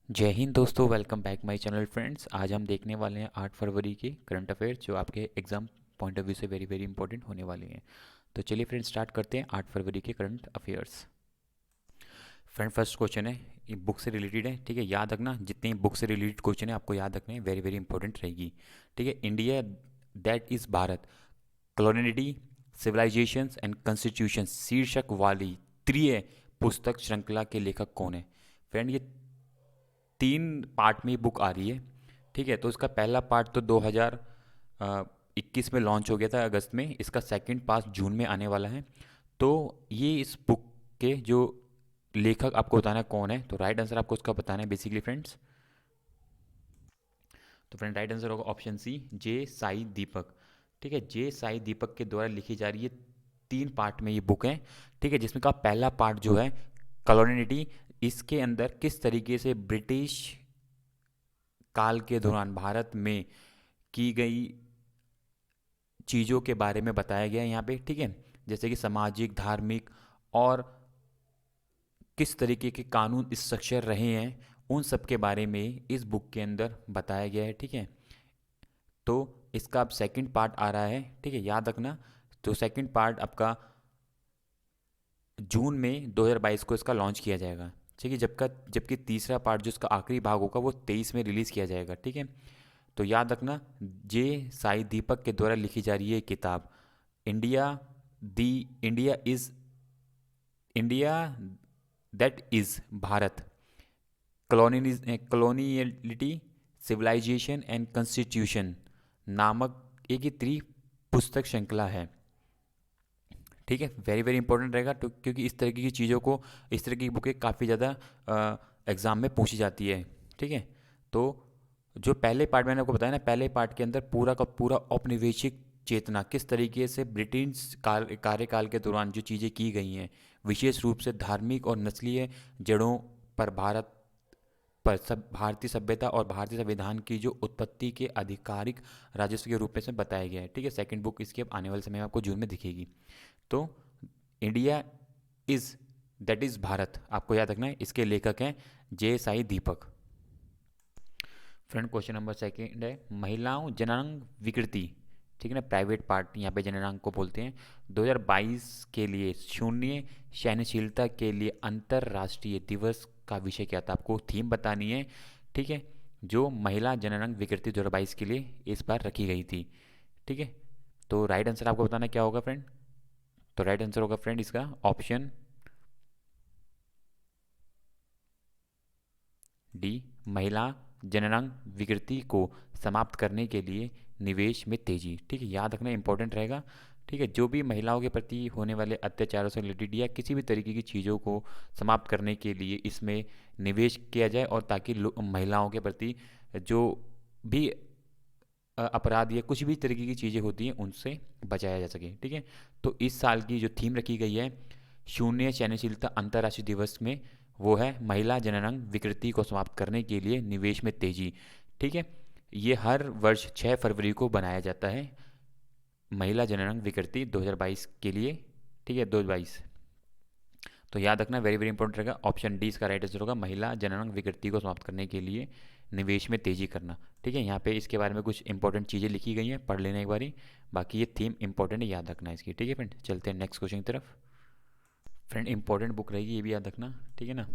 जय हिंद दोस्तों, welcome back my channel friends. आज हम देखने वाले हैं 8 फरवरी के करंट अफेयर्स जो आपके एग्जाम पॉइंट ऑफ व्यू से वेरी वेरी इंपॉर्टेंट होने वाले हैं। तो चलिए फ्रेंड्स स्टार्ट करते हैं 8 फरवरी के current affairs. Friend first question है, ये बुक से रिलेटेड है, ठीक है। याद रखना, जितने बुक से रिलेटेड क्वेश्चन है आपको याद रखने हैं, वेरी वेरी इंपॉर्टेंट रहेगी, ठीक है। India that is Bharat, coloniality, civilisations and constitution शीर्षक वाली त्रिय पुस्तक श्रृंखला के लेखक कौन है। फ्रेंड ये 3 पार्ट में ये बुक आ रही है, ठीक है। तो इसका पहला पार्ट तो 2021 में लॉन्च हो गया था अगस्त में, इसका सेकंड पार्ट जून में आने वाला है। तो ये इस बुक के जो लेखक आपको बताना है कौन है, तो राइट आंसर आपको उसका बताना है बेसिकली फ्रेंड्स। तो फ्रेंड राइट आंसर होगा ऑप्शन सी, जे साई दीपक, ठीक है। जे साई दीपक के द्वारा लिखी जा रही है, 3 पार्ट में ये बुक है, ठीक है। जिसमें का पहला पार्ट जो है कॉलोनिटी, इसके अंदर किस तरीके से ब्रिटिश काल के दौरान भारत में की गई चीज़ों के बारे में बताया गया है यहाँ पे, ठीक है। जैसे कि सामाजिक, धार्मिक और किस तरीके के कानून स्ट्रक्चर रहे हैं, उन सब के बारे में इस बुक के अंदर बताया गया है, ठीक है। तो इसका अब सेकंड पार्ट आ रहा है, ठीक है, याद रखना। तो सेकंड पार्ट आपका जून में 2022 को इसका लॉन्च किया जाएगा, ठीक है। जबकि तीसरा पार्ट जो इसका आखिरी भाग होगा वो 23 में रिलीज़ किया जाएगा, ठीक है। तो याद रखना, जे साई दीपक के द्वारा लिखी जा रही है किताब India the India is India that is Bharat, coloniality, civilization and constitution नामक एक ही त्रि पुस्तक श्रृंखला है, ठीक है। वेरी वेरी इंपॉर्टेंट रहेगा तो, क्योंकि इस तरीके की चीज़ों को, इस तरह की बुकें काफ़ी ज़्यादा एग्ज़ाम में पूछी जाती है, ठीक है। तो जो पहले पार्ट मैंने आपको बताया ना, पहले पार्ट के अंदर पूरा का पूरा औपनिवेशिक चेतना, किस तरीके से ब्रिटिश कार्यकाल के दौरान जो चीज़ें की गई हैं, विशेष रूप से धार्मिक और नस्लीय जड़ों पर भारत पर सब भारतीय सभ्यता और भारतीय संविधान की जो उत्पत्ति के आधिकारिक राजस्व के रूप में से बताया गया है, ठीक है। सेकंड बुक इसकी अब आने वाले समय में आपको जून में दिखेगी। तो India is that is Bharat आपको याद रखना है, इसके लेखक हैं जे साई दीपक। फ्रेंड क्वेश्चन नंबर सेकंड है, महिलाओं जनांग विकृति, ठीक है ना, प्राइवेट पार्ट यहाँ पे जननांग को बोलते हैं, 2022 के लिए शून्य सहनशीलता के लिए अंतर्राष्ट्रीय दिवस का विषय क्या था, आपको थीम बतानी है, ठीक है। जो महिला जननांग विकृति 2022 के लिए इस बार रखी गई थी, ठीक है। तो राइट आंसर आपको बताना क्या होगा फ्रेंड। तो राइट आंसर होगा फ्रेंड इसका ऑप्शन डी, महिला जननांग विकृति को समाप्त करने के लिए निवेश में तेजी, ठीक है। याद रखना इंपॉर्टेंट रहेगा, ठीक है। जो भी महिलाओं के प्रति होने वाले अत्याचारों से रिलेटेड या किसी भी तरीके की चीज़ों को समाप्त करने के लिए इसमें निवेश किया जाए, और ताकि महिलाओं के प्रति जो भी अपराध या कुछ भी तरीके की चीज़ें होती हैं उनसे बचाया जा सके, ठीक है। तो इस साल की जो थीम रखी गई है शून्य चयनशीलता अंतर्राष्ट्रीय दिवस में, वो है महिला जननांग विकृति को समाप्त करने के लिए निवेश में तेजी, ठीक है। ये हर वर्ष 6 फरवरी को बनाया जाता है, महिला जननांग विकृति 2022 के लिए, ठीक है, 2022। तो याद रखना वेरी वेरी इंपॉर्टेंट रहेगा, ऑप्शन डी इसका राइट आंसर होगा, महिला जननांग विकृति को समाप्त करने के लिए निवेश में तेजी करना, ठीक है। यहाँ पे इसके बारे में कुछ इंपॉर्टेंट चीज़ें लिखी गई हैं, पढ़ लेना एक बारी। बाकी ये थीम इंपॉर्टेंट है, याद रखना इसकी, ठीक है फ्रेंड। चलते हैं नेक्स्ट क्वेश्चन की तरफ। फ्रेंड इंपॉर्टेंट बुक रहेगी, ये भी याद रखना, ठीक है ना।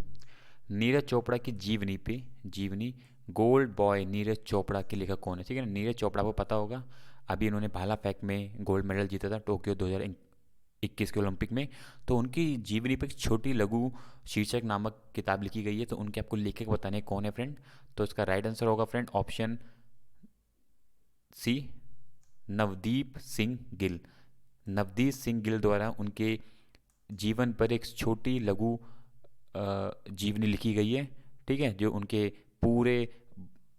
नीरज चोपड़ा की जीवनी गोल्ड बॉय नीरज चोपड़ा के लेखक कौन है, ठीक है ना। नीरज चोपड़ा को पता होगा, अभी इन्होंने भाला फेंक में गोल्ड मेडल जीता था टोक्यो 2021 के ओलंपिक में। तो उनकी जीवनी पर एक छोटी लघु शीर्षक नामक किताब लिखी गई है, तो उनके आपको लेखक बताने कौन है फ्रेंड। तो इसका राइट आंसर होगा friend option C, Navdeep Singh Gill. Navdeep Singh Gill द्वारा उनके जीवन पर एक छोटी लघु जीवनी लिखी गई है, ठीक है। जो उनके पूरे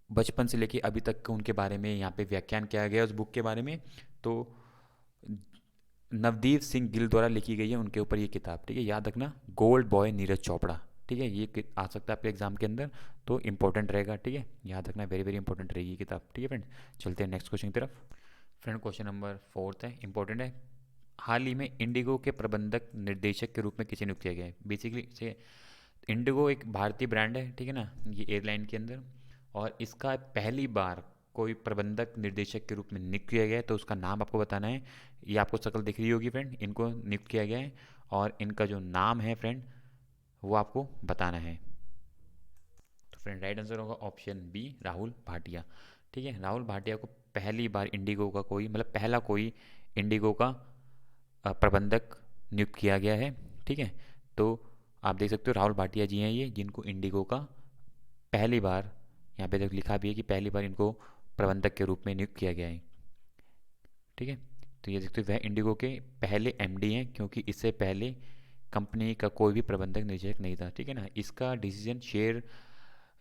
बचपन से लेके अभी तक उनके बारे में यहाँ पे व्याख्यान किया गया है उस बुक के बारे में। तो नवदीप सिंह गिल द्वारा लिखी गई है उनके ऊपर ये किताब, ठीक है। याद रखना गोल्ड बॉय नीरज चोपड़ा, ठीक है। ये आ सकता है आपके एग्जाम के अंदर, तो इंपॉर्टेंट रहेगा, ठीक है। याद रखना वेरी वेरी इंपॉर्टेंट रहेगी ये किताब, ठीक है फ्रेंड। चलते हैं नेक्स्ट क्वेश्चन की तरफ। फ्रेंड क्वेश्चन नंबर फोर्थ है, इंपॉर्टेंट है। हाल ही में इंडिगो के प्रबंधक निर्देशक के रूप में किसे नियुक्त किया गया है, बेसिकली से इंडिगो एक भारतीय ब्रांड है, ठीक है ना, ये एयरलाइन के अंदर। और इसका पहली बार कोई प्रबंधक निर्देशक के रूप में नियुक्त किया गया है, तो उसका नाम आपको बताना है। ये आपको शक्ल दिख रही होगी फ्रेंड, इनको नियुक्त किया गया है। और इनका जो नाम है फ्रेंड, वो आपको बताना है। तो फ्रेंड राइट आंसर होगा ऑप्शन बी, राहुल भाटिया। ठीक है, राहुल भाटिया को पहली बार इंडिगो का कोई, मतलब पहला कोई इंडिगो का प्रबंधक नियुक्त किया गया है। ठीक है, तो आप देख सकते हो राहुल भाटिया जी हैं ये, जिनको इंडिगो का पहली बार, यहाँ पे तक लिखा भी है कि पहली बार इनको प्रबंधक के रूप में नियुक्त किया गया है। ठीक है, तो ये देखते हो वह इंडिगो के पहले एमडी हैं, क्योंकि इससे पहले कंपनी का कोई भी प्रबंधक निदेशक नहीं था। ठीक है ना, इसका डिसीजन शेयर,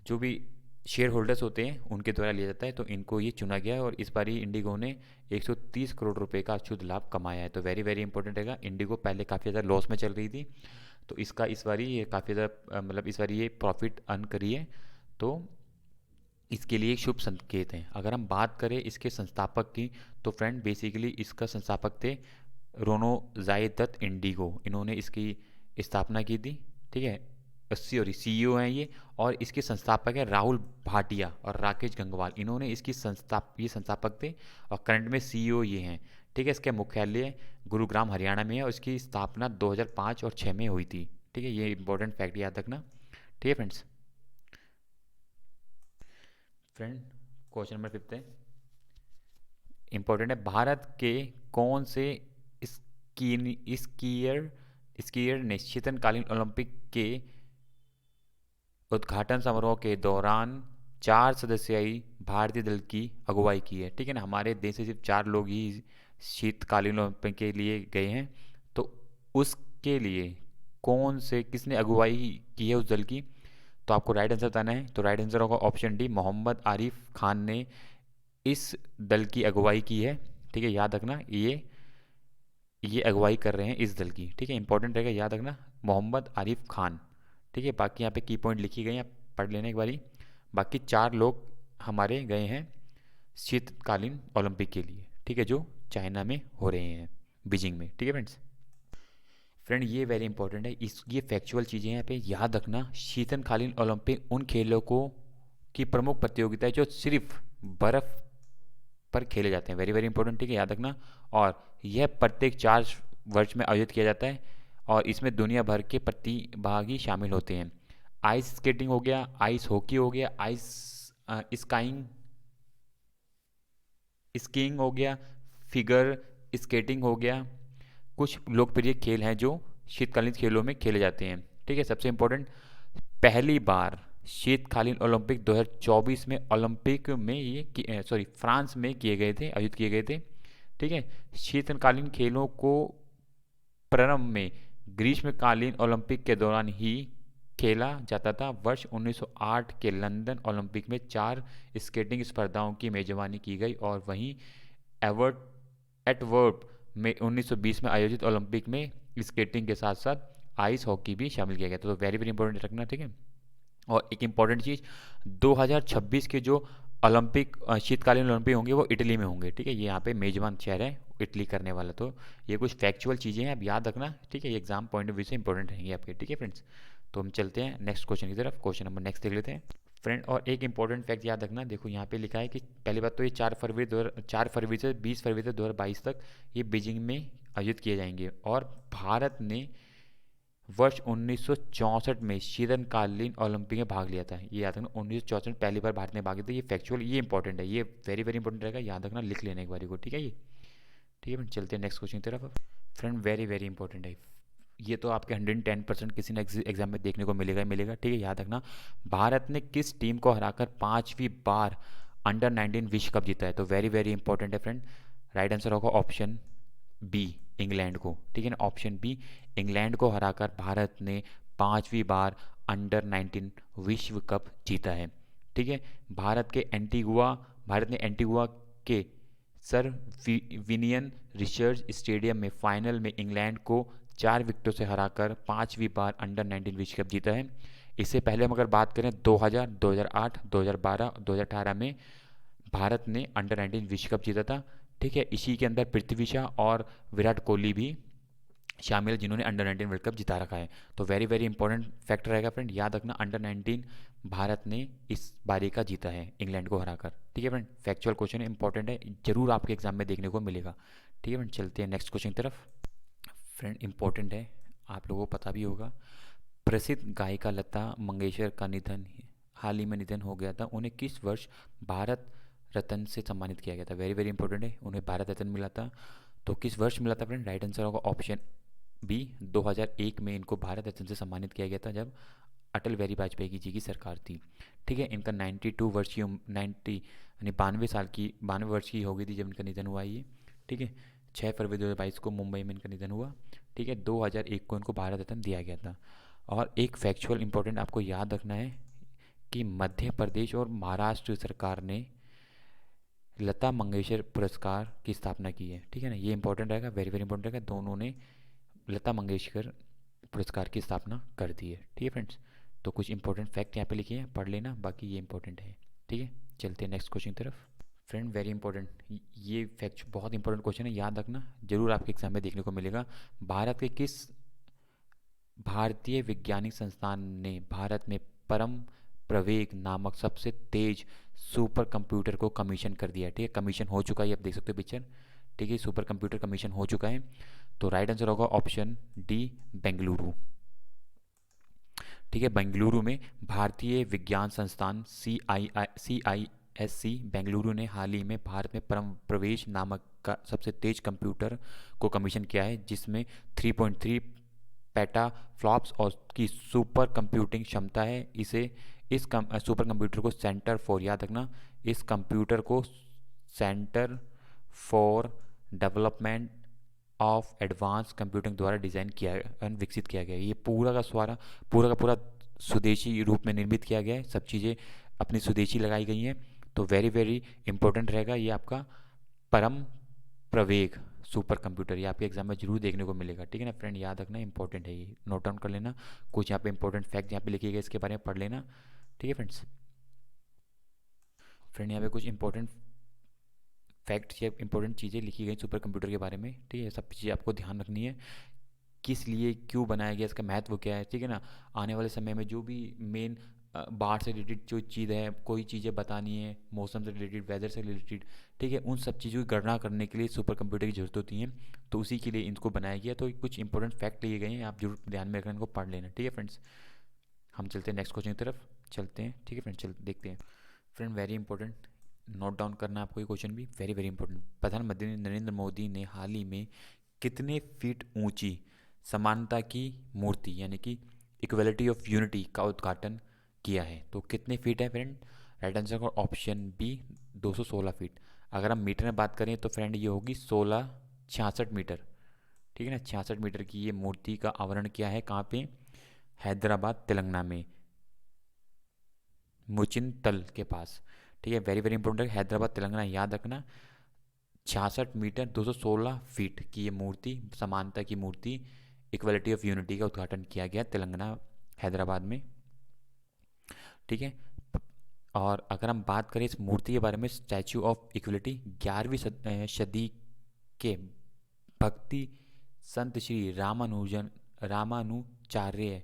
जो भी शेयर होल्डर्स होते हैं उनके द्वारा लिया जाता है, तो इनको ये चुना गया है। और इस बार ही इंडिगो ने 130 करोड़ रुपए का शुद्ध लाभ कमाया है। तो वेरी वेरी इंपॉर्टेंट रहेगा। इंडिगो पहले काफ़ी ज़्यादा लॉस में चल रही थी, तो इसका इस बार ये काफ़ी ज़्यादा, मतलब इस बार ये प्रॉफिट अर्न करी है, तो इसके लिए एक शुभ संकेत है। अगर हम बात करें इसके संस्थापक की, तो फ्रेंड बेसिकली इसका संस्थापक थे रोनो जायदत इंडिगो, इन्होंने इसकी स्थापना की थी। ठीक है, सॉरी सीईओ हैं ये। और इसके संस्थापक है राहुल भाटिया और राकेश गंगवाल, इन्होंने इसकी ये संस्थापक थे और करंट में सीईओ ये हैं। ठीक है, इसका मुख्यालय गुरुग्राम हरियाणा में है और इसकी स्थापना 2005 और 6 में हुई थी। ठीक है, ये इंपॉर्टेंट फैक्ट याद रखना। ठीक है फ्रेंड्स। फ्रेंड क्वेश्चन नंबर 5 है, इंपॉर्टेंट है। भारत के कौन से स्कीयर स्कीयर ने शीतकालीन ओलंपिक के उद्घाटन समारोह के दौरान 4 सदस्यीय भारतीय दल की अगुवाई की है? ठीक है ना, हमारे देश से सिर्फ 4 लोग ही शीतकालीन ओलंपिक के लिए गए हैं, तो उसके लिए कौन से, किसने अगुवाई की है उस दल की? तो आपको राइट आंसर बताना है। तो राइट आंसर होगा ऑप्शन डी, मोहम्मद आरिफ खान ने इस दल की अगुवाई की है। ठीक है, याद रखना, ये अगुवाई कर रहे हैं इस दल की। ठीक है, इंपॉर्टेंट रहेगा, याद रखना, मोहम्मद आरिफ खान। ठीक है, बाकी यहाँ पे की पॉइंट लिखी गई हैं, पढ़ लेना एक बारी। बाकी 4 लोग हमारे गए हैं शीतकालीन ओलंपिक के लिए, ठीक है, जो चाइना में हो रहे हैं, बीजिंग में। ठीक है फ्रेंड्स। फ्रेंड ये वेरी इंपॉर्टेंट है, इस ये फैक्चुअल चीज़ें यहाँ पे याद रखना। शीतकालीन ओलंपिक उन खेलों को की प्रमुख प्रतियोगिता है जो सिर्फ बर्फ़ पर खेले जाते हैं। वेरी वेरी इंपॉर्टेंट, ठीक है, याद रखना। और यह प्रत्येक 4 वर्ष में आयोजित किया जाता है और इसमें दुनिया भर के प्रतिभागी शामिल होते हैं। आइस स्केटिंग हो गया, आइस हॉकी हो गया, आइस स्काइंग स्कीइंग हो गया, फिगर स्केटिंग हो गया, कुछ लोकप्रिय खेल हैं जो शीतकालीन खेलों में खेले जाते हैं। ठीक है, सबसे इम्पोर्टेंट, पहली बार शीतकालीन ओलंपिक 2024 में ओलंपिक में ये फ्रांस में किए गए थे, आयोजित किए गए थे। ठीक है, शीतकालीन खेलों को प्रारंभ में ग्रीष्मकालीन ओलंपिक के दौरान ही खेला जाता था। वर्ष 1908 के लंदन ओलंपिक में 4 स्केटिंग स्पर्धाओं की मेजबानी की गई और वहीं एवर्ट एटवर्प में 1920 में आयोजित ओलंपिक में स्केटिंग के साथ साथ आइस हॉकी भी शामिल किया गया था। तो वेरी वेरी इंपॉर्टेंट रखना, ठीक है। और एक इम्पॉर्टेंट चीज़, 2026 के जो ओलंपिक शीतकालीन ओलंपिक होंगे वो इटली में होंगे। ठीक है, ये यहाँ पे मेजबान शहर है इटली करने वाला। तो ये कुछ फैक्चुअल चीज़ें हैं, आप याद रखना। ठीक है, ये एग्जाम पॉइंट ऑफ व्यू से इंपॉर्टेंट रहेंगे आपके। ठीक है फ्रेंड्स, तो हम चलते हैं नेक्स्ट क्वेश्चन की तरफ। क्वेश्चन नंबर नेक्स्ट देख लेते हैं फ्रेंड। और एक इंपॉर्टेंट फैक्ट याद रखना, देखो यहाँ पे लिखा है कि पहली बात तो ये 4 फरवरी से 20 फरवरी से 2022 तक ये बीजिंग में आयोजित किए जाएंगे। और भारत ने वर्ष 1964 में शीतकालीन ओलंपिक में भाग लिया था। ये याद रखना, 1964 पहली बार भारत ने भाग लिया था। ये फैक्चुअल, ये इंपॉर्टेंट है, ये वेरी वेरी इंपॉर्टेंट रहेगा, याद रखना, लिख लेना एक बार को। ठीक है ये, ठीक है फ्रेंड, चलते हैं नेक्स्ट क्वेश्चन की तरफ। फ्रेंड वेरी वेरी इंपॉर्टेंट है ये, तो आपके 110% किसी ने एग्जाम में देखने को मिलेगा ही मिलेगा। ठीक है, याद रखना, भारत ने किस टीम को हराकर 5वीं बार अंडर-19 विश्व कप जीता है? तो वेरी वेरी इंपॉर्टेंट है फ्रेंड, राइट आंसर होगा ऑप्शन बी, इंग्लैंड को। ठीक है ना, ऑप्शन बी, इंग्लैंड को हराकर भारत ने 5वीं बार अंडर-19 विश्व कप जीता है। ठीक है, भारत ने एंटीगुआ के सर विनियन रिसर्च स्टेडियम में फाइनल में इंग्लैंड को 4 विकेटों से हराकर 5वीं बार अंडर-19 विश्व कप जीता है। इससे पहले हम अगर बात करें 2000, 2008, 2012, 2018 में भारत ने अंडर-19 विश्व कप जीता था। ठीक है, इसी के अंदर पृथ्वी शा और विराट कोहली भी शामिल जिन्होंने अंडर 19 वर्ल्ड कप जिता रखा है। तो वेरी वेरी इंपॉर्टेंट फैक्ट रहेगा फ्रेंड, याद रखना अंडर 19 भारत ने इस बारी का जीता है इंग्लैंड को हराकर। ठीक है फ्रेंड, फैक्चुअल क्वेश्चन है, इंपॉर्टेंट है, जरूर आपके एग्जाम में देखने को मिलेगा। ठीक है फ्रेंड, चलते हैं नेक्स्ट क्वेश्चन की तरफ। फ्रेंड इंपॉर्टेंट है, आप लोगों को पता भी होगा, प्रसिद्ध गायिका लता मंगेशकर का निधन हाल ही में निधन हो गया था। उन्हें किस वर्ष भारत रत्न से सम्मानित किया गया था? वेरी वेरी इंपॉर्टेंट है, उन्हें भारत रत्न मिला था। तो किस वर्ष मिला था फ्रेंड? राइट आंसर होगा ऑप्शन बी, 2001 में इनको भारत रत्न से सम्मानित किया गया था, जब अटल बिहारी वाजपेयी जी की सरकार थी। ठीक है, इनका 92 वर्ष की 90 यानी 92 साल की 92 वर्ष की हो गई थी जब इनका निधन हुआ ये। ठीक है, 6 फरवरी 2022 को मुंबई में इनका निधन हुआ। ठीक है, 2001 को इनको भारत रत्न दिया गया था। और एक फैक्चुअल इंपॉर्टेंट आपको याद रखना है कि मध्य प्रदेश और महाराष्ट्र सरकार ने लता मंगेशकर पुरस्कार की स्थापना की है। ठीक है ना, ये इंपॉर्टेंट रहेगा, वेरी वेरी इंपॉर्टेंट रहेगा, दोनों ने लता मंगेशकर पुरस्कार की स्थापना कर दी है। ठीक है फ्रेंड्स, तो कुछ इंपॉर्टेंट फैक्ट यहाँ पे लिखे हैं, पढ़ लेना, बाकी ये इंपॉर्टेंट है। ठीक है, चलते हैं नेक्स्ट क्वेश्चन की तरफ। फ्रेंड वेरी इंपॉर्टेंट, ये फैक्ट बहुत इंपॉर्टेंट क्वेश्चन है, याद रखना, जरूर आपके एग्जाम में देखने को मिलेगा। भारत के किस भारतीय वैज्ञानिक संस्थान ने भारत में परम प्रवेग नामक सबसे तेज सुपर कंप्यूटर को कमीशन कर दिया? ठीक है, कमीशन हो चुका है, आप देख सकते हो पिक्चर। ठीक है, सुपर कंप्यूटर कमीशन हो चुका है। तो राइट आंसर होगा ऑप्शन डी, बेंगलुरु। ठीक है, बेंगलुरु में भारतीय विज्ञान संस्थान CISC बेंगलुरु ने हाल ही में भारत में परम प्रवेश नामक का सबसे तेज कंप्यूटर को कमीशन किया है, जिसमें 3.3 पेटा फ्लॉप्स और की सुपर कंप्यूटिंग क्षमता है। इस सुपर कंप्यूटर को सेंटर फॉर, याद रखना, इस कंप्यूटर को centre for development of advance computing द्वारा डिज़ाइन किया एंड विकसित किया गया है। ये पूरा का पूरा स्वदेशी रूप में निर्मित किया गया है, सब चीज़ें अपनी स्वदेशी लगाई गई हैं। तो वेरी वेरी इंपॉर्टेंट रहेगा ये आपका परम प्रवेग सुपर कंप्यूटर, ये आपके एग्जाम में जरूर देखने को मिलेगा। ठीक है ना फ्रेंड, याद रखना, इंपॉर्टेंट है, ये नोट डाउन कर लेना। कुछ यहाँ पे इंपॉर्टेंट फैक्ट यहाँ पे लिखे गए, इसके बारे में पढ़ लेना। ठीक है फ्रेंड्स, यहाँ पे कुछ इंपॉर्टेंट फैक्ट्स या इंपॉर्टेंट चीज़ें लिखी गई सुपर कंप्यूटर के बारे में। ठीक है, सब चीज़ें आपको ध्यान रखनी है, किस लिए क्यों बनाया गया, इसका महत्व क्या है। ठीक है ना, आने वाले समय में जो भी मेन बाढ़ से रिलेटेड जो चीज़ है, कोई चीज़ें बतानी है, मौसम से रिलेटेड, वेदर से रिलेटेड, ठीक है, उन सब चीज़ों की गणना करने के लिए सुपर कंप्यूटर की जरूरत होती है। तो उसी के लिए इनको बनाया गया। तो कुछ इंपॉर्टेंट फैक्ट लिए गए हैं, आप जरूर ध्यान में रखना, इनको पढ़ लेना। ठीक है फ्रेंड्स, हम चलते हैं नेक्स्ट क्वेश्चन की तरफ, चलते हैं। ठीक है फ्रेंड्स, चल देखते हैं। Friend very important, note down करना आपको ये क्वेश्चन भी, वेरी वेरी इंपॉर्टेंट। प्रधानमंत्री नरेंद्र मोदी ने हाल ही में कितने फीट ऊंची समानता की मूर्ति यानी कि इक्वलिटी ऑफ यूनिटी का उद्घाटन किया है? तो कितने फीट है फ्रेंड? राइट आंसर का ऑप्शन बी, 216 फीट। अगर हम मीटर में बात करें तो फ्रेंड ये होगी 66 मीटर। ठीक है ना, 66 मीटर की ये मूर्ति का आवरण किया है, कहाँ पे? हैदराबाद तेलंगाना में, मुचिनतल के पास। ठीक है, वेरी वेरी इंपॉर्टेंट है, हैदराबाद तेलंगाना, याद रखना। 66 मीटर 216 फीट की ये मूर्ति, समानता की मूर्ति, इक्वलिटी ऑफ यूनिटी का उद्घाटन किया गया तेलंगाना, हैदराबाद में। ठीक है, और अगर हम बात करें इस मूर्ति के बारे में, स्टैचू ऑफ इक्वलिटी 11वीं सदी के भक्ति संत श्री रामानुचार्य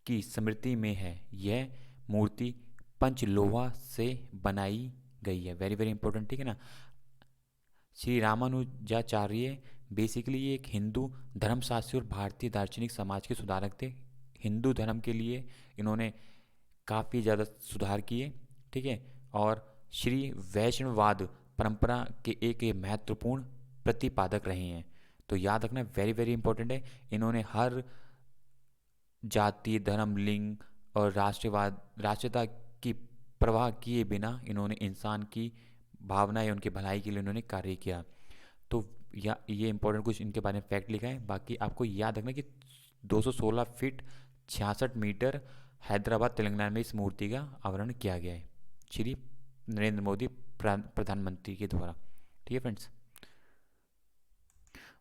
की स्मृति में है। यह मूर्ति पंचलोहा से बनाई गई है, वेरी वेरी इंपॉर्टेंट। ठीक है ना, श्री रामानुजाचार्य बेसिकली ये एक हिंदू धर्मशास्त्री और भारतीय दार्शनिक समाज के सुधारक थे। हिंदू धर्म के लिए इन्होंने काफ़ी ज़्यादा सुधार किए। ठीक है, और श्री वैष्णववाद परंपरा के एक ये महत्वपूर्ण प्रतिपादक रहे हैं। तो याद रखना, वेरी वेरी इंपॉर्टेंट है, इन्होंने हर जाति, धर्म, लिंग और राष्ट्रीयता की परवाह किए बिना इन्होंने इंसान की भावना या उनकी भलाई के लिए उन्होंने कार्य किया। तो या ये इंपॉर्टेंट कुछ इनके बारे में फैक्ट लिखा है। बाकी आपको याद रखना कि 216 फीट 66 मीटर हैदराबाद तेलंगाना में इस मूर्ति का आवरण किया गया है, श्री नरेंद्र मोदी प्रधानमंत्री के द्वारा। ठीक है फ्रेंड्स,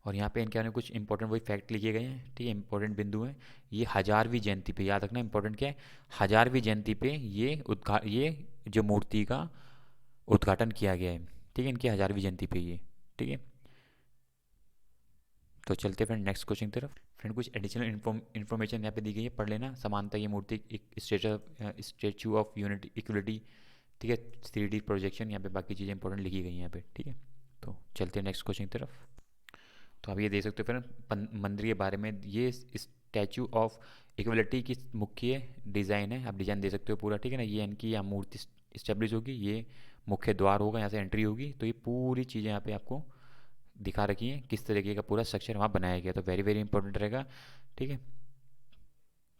और यहाँ पे इनके बारे में कुछ इंपॉर्टेंट वही फैक्ट लिखे गए हैं। ठीक है, इंपॉर्टेंट बिंदु हैं। ये 1000वीं जयंती पे, याद रखना इंपॉर्टेंट क्या है, 1000वीं जयंती पे ये जो मूर्ति का उद्घाटन किया गया है। ठीक है, इनकी 1000वीं जयंती पे ये। ठीक है, तो चलते फ्रेंड नेक्स्ट क्वेश्चन की तरफ। फ्रेंड कुछ एडिशनल इन्फॉर्मेशन यहाँ पे दी गई है, पढ़ लेना। समानता ये मूर्ति एक स्टेचू ऑफ यूनिटी इक्वलिटी, ठीक है। 3D प्रोजेक्शन, यहाँ पे बाकी चीज़ें इंपॉर्टेंट लिखी गई हैं यहाँ पे, ठीक है। तो चलते हैं नेक्स्ट क्वेश्चन की तरफ। तो आप ये देख सकते हो फिर मंदिर के बारे में, ये स्टैचू ऑफ इक्वलिटी की मुख्य डिज़ाइन है, आप डिज़ाइन दे सकते हो पूरा, ठीक है ना। ये इनकी यहाँ मूर्ति इस्टेब्लिश होगी, ये मुख्य द्वार होगा, यहाँ से एंट्री होगी। तो ये पूरी चीज़ें यहाँ पे आपको दिखा रखी है, किस तरीके का पूरा स्ट्रक्चर वहाँ बनाया गया, तो वेरी वेरी इंपॉर्टेंट रहेगा, ठीक है।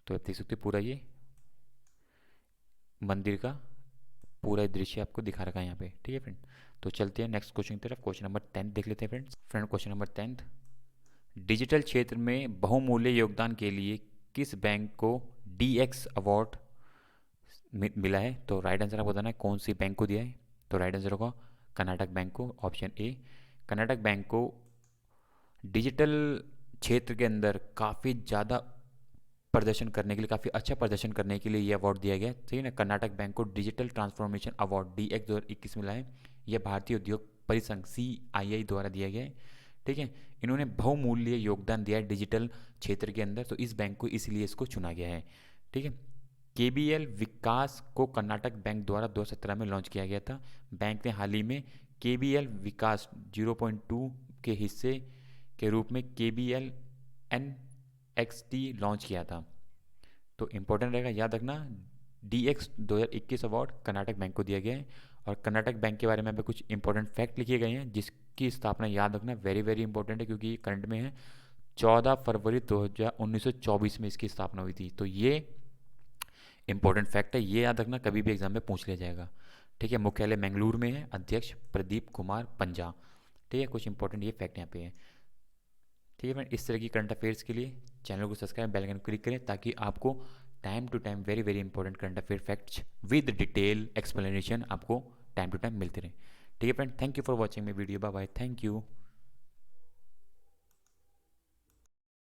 तो आप देख सकते हो पूरा ये मंदिर का पूरा दृश्य आपको दिखा रखा है यहाँ पे, ठीक है फ्रेंड। तो चलते हैं नेक्स्ट क्वेश्चन की तरफ। क्वेश्चन नंबर 10 देख लेते हैं फ्रेंड्स। क्वेश्चन नंबर 10, डिजिटल क्षेत्र में बहुमूल्य योगदान के लिए किस बैंक को DX अवार्ड मिला है? तो राइट आंसर आपको बताना है कौन सी बैंक को दिया है। तो राइट आंसर होगा कर्नाटक बैंक को, ऑप्शन ए। कर्नाटक बैंक को डिजिटल क्षेत्र के अंदर काफ़ी ज़्यादा प्रदर्शन करने के लिए, काफ़ी अच्छा प्रदर्शन करने के लिए ये अवार्ड दिया गया, ठीक है ना। कर्नाटक बैंक को डिजिटल ट्रांसफॉर्मेशन अवार्ड DX 2021 मिला है। यह भारतीय उद्योग परिसंघ CII द्वारा दिया गया है, ठीक है। इन्होंने बहुमूल्य योगदान दिया है डिजिटल क्षेत्र के अंदर, तो इस बैंक को इसलिए इसको चुना गया है, ठीक है। KBL विकास को कर्नाटक बैंक द्वारा 2017 में लॉन्च किया गया था। बैंक ने हाल ही में KBL विकास 0.2 के हिस्से के रूप में KBL NXT लॉन्च किया था। तो इम्पोर्टेंट रहेगा, याद रखना, DX 2021 अवार्ड कर्नाटक बैंक को दिया गया है। और कर्नाटक बैंक के बारे में यहाँ कुछ इंपॉर्टेंट फैक्ट लिखे गए हैं, जिसकी स्थापना याद रखना वेरी वेरी इंपॉर्टेंट है, क्योंकि करंट में है। 14 फरवरी 1924 में इसकी स्थापना हुई थी। तो ये इंपॉर्टेंट फैक्ट है, ये याद रखना, कभी भी एग्जाम में पूछ लिया जाएगा, ठीक है। मुख्यालय मंगलुरु में है, अध्यक्ष प्रदीप कुमार पंजा, ठीक है। कुछ इंपॉर्टेंट ये फैक्ट यहाँ पे है, ठीक है फ्रेंड। इस तरह की करंट अफेयर्स के लिए चैनल को सब्सक्राइब, बेल आइकन क्लिक करें, ताकि आपको time to time very very important current affair facts with detail explanation आपको टाइम टू टाइम मिलते रहे, ठीक है friend. Thank you for watching my video, bye bye, thank you.